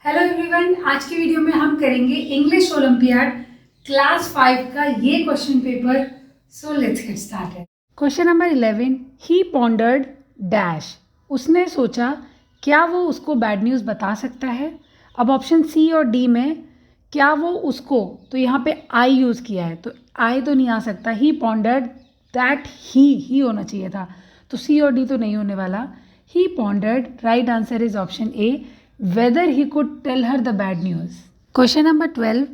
Hello everyone, आज की video में हम करेंगे इंग्लिश ओलंपियाड क्लास 5 का ये question paper. So let's get started. Question number 11, he pondered dash. उसने सोचा, क्या वो उसको बैड न्यूज़ बता सकता है। अब ऑप्शन सी और डी में क्या वो उसको, तो यहाँ पे आई यूज़ किया है तो आई तो नहीं आ सकता। ही पॉन्डर्ड दैट ही होना चाहिए था, तो सी और डी तो नहीं होने वाला। He pondered, right answer is option A, whether he could tell her the bad news. Question number 12,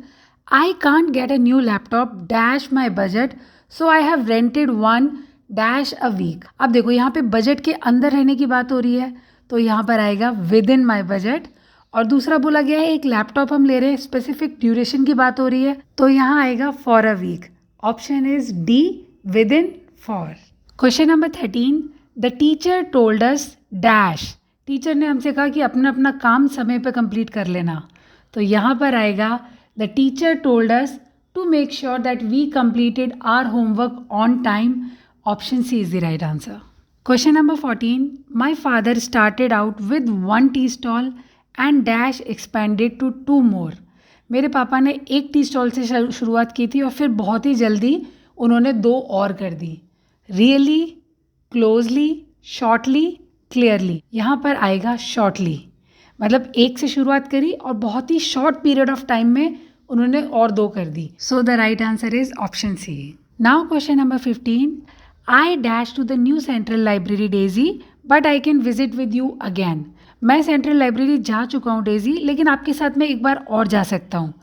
I can't get a new laptop dash my budget, so I have rented one dash a week. अब देखो यहाँ पे budget के अंदर रहने की बात हो रही है, तो यहाँ पर आएगा विद इन माई बजट। और दूसरा बोला गया है एक लैपटॉप हम ले रहे हैं, स्पेसिफिक ड्यूरेशन की बात हो रही है, तो यहाँ आएगा for a week. Option is D, with in for. Question number 13, the teacher told us dash. टीचर ने हमसे कहा कि अपना अपना काम समय पर कंप्लीट कर लेना, तो यहाँ पर आएगा the teacher told us to make sure that we completed our homework on time. Option C is the right answer. Question number 14, my father started out with 1 tea stall and dash expanded to 2 more. मेरे पापा ने 1 tea stall से शुरुआत की थी और फिर बहुत ही जल्दी उन्होंने 2 और कर दी। Really, closely, shortly, clearly. यहाँ पर आएगा शॉर्टली, मतलब 1 से शुरुआत करी और बहुत ही शॉर्ट पीरियड ऑफ टाइम में उन्होंने और 2 कर दी। So the right answer is option C. Now question number 15, I dash to the new central library Daisy but I can visit with you again. मैं सेंट्रल लाइब्रेरी जा चुका हूँ Daisy, लेकिन आपके साथ में एक बार और जा सकता हूँ,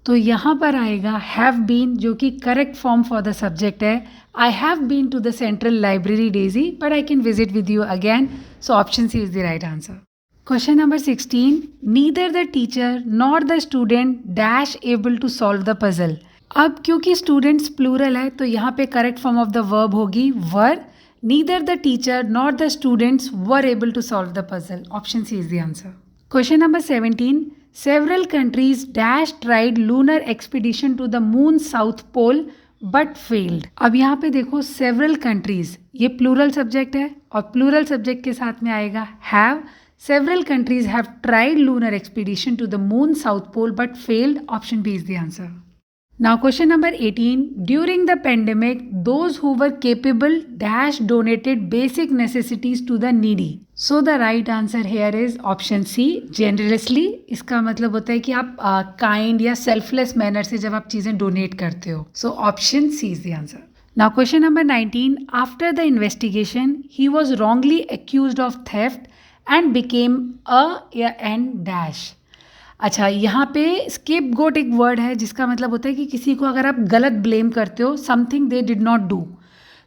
तो यहाँ पर आएगा हैव बीन, जो कि correct form for the subject है। I have been to the central library Daisy but I can visit with you again, so option C is the right answer. Question number 16, neither the teacher nor the student dash able to solve the puzzle. अब क्योंकि students plural है, तो यहाँ पे correct form of the verb होगी were. Neither the teacher nor the students were able to solve the puzzle. Option C is the answer. Question number 17, several countries dash tried lunar expedition to the moon south pole but failed। अब यहाँ पे देखो several countries, ये plural subject है और plural subject के साथ में आएगा have। several countries have tried lunar expedition to the moon south pole but failed। option B is the answer. Now question number 18, during the pandemic those who were capable dash donated basic necessities to the needy। So the right answer here is option C, generously। इसका मतलब होता है कि आप kind या selfless manner से जब आप चीज़ें डोनेट करते हो। So option C is the answer. Now question number 19, after the investigation he was wrongly accused of theft and became a and dash। अच्छा, यहाँ पे स्केप गोट एक वर्ड है जिसका मतलब होता है कि किसी को अगर आप गलत ब्लेम करते हो, something they did not do,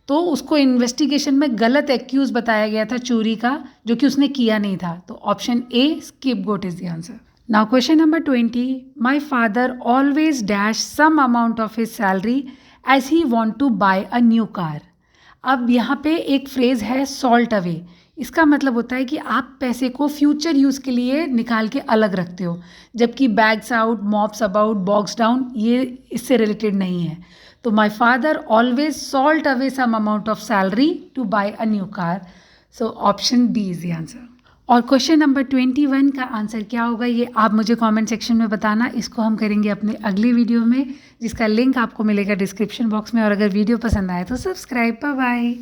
तो उसको इन्वेस्टिगेशन में गलत एक्यूज बताया गया था चोरी का, जो कि उसने किया नहीं था, तो option A scapegoat is the answer. Now question number 20, my father always dash some amount of his salary as he want to buy a new car. अब यहाँ पे एक फ्रेज है सॉल्ट अवे। इसका मतलब होता है कि आप पैसे को फ्यूचर यूज़ के लिए निकाल के अलग रखते हो, जबकि bags out, mops about, box down ये इससे रिलेटेड नहीं है। तो my father always salt away some amount of salary to buy a new car, so option B is the answer. और क्वेश्चन नंबर 21 का आंसर क्या होगा ये आप मुझे कमेंट सेक्शन में बताना। इसको हम करेंगे अपने अगली वीडियो में, जिसका लिंक आपको मिलेगा डिस्क्रिप्शन बॉक्स में। और अगर वीडियो पसंद आए तो सब्सक्राइब। Bye bye.